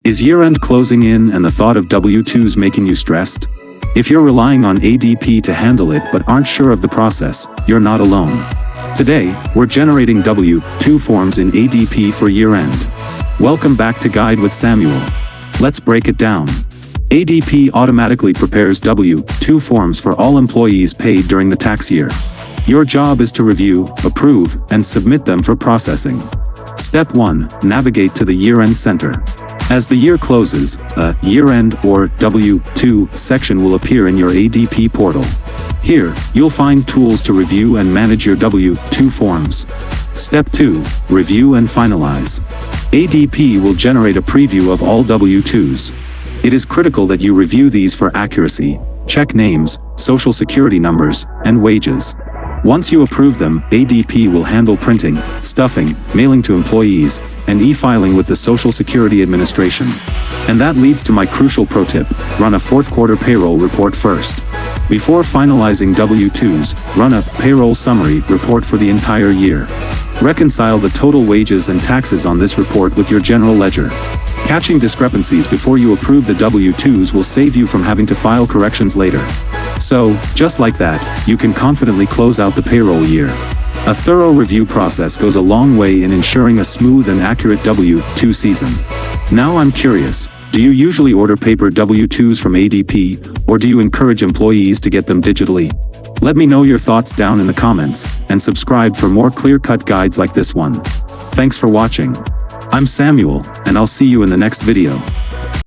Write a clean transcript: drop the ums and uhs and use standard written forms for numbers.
Is year-end closing in and the thought of W-2s making you stressed? If you're relying on ADP to handle it but aren't sure of the process, you're not alone. Today, we're generating W-2 forms in ADP for year-end. Welcome back to Guide with Samuel. Let's break it down. ADP automatically prepares W-2 forms for all employees paid during the tax year. Your job is to review, approve, and submit them for processing. Step 1. Navigate to the Year-End Center. As the year closes, a Year-End or W-2 section will appear in your ADP portal. Here, you'll find tools to review and manage your W-2 forms. Step 2. Review and finalize. ADP will generate a preview of all W-2s. It is critical that you review these for accuracy, check names, social security numbers, and wages. Once you approve them, ADP will handle printing, stuffing, mailing to employees, and e-filing with the Social Security Administration. And that leads to my crucial pro tip: run a fourth quarter payroll report first. Before finalizing W-2s, run a payroll summary report for the entire year. Reconcile the total wages and taxes on this report with your general ledger. Catching discrepancies before you approve the W-2s will save you from having to file corrections later. So, just like that, you can confidently close out the payroll year. A thorough review process goes a long way in ensuring a smooth and accurate W-2 season. Now I'm curious, do you usually order paper W-2s from ADP, or do you encourage employees to get them digitally? Let me know your thoughts down in the comments, and subscribe for more clear-cut guides like this one. Thanks for watching. I'm Samuel, and I'll see you in the next video.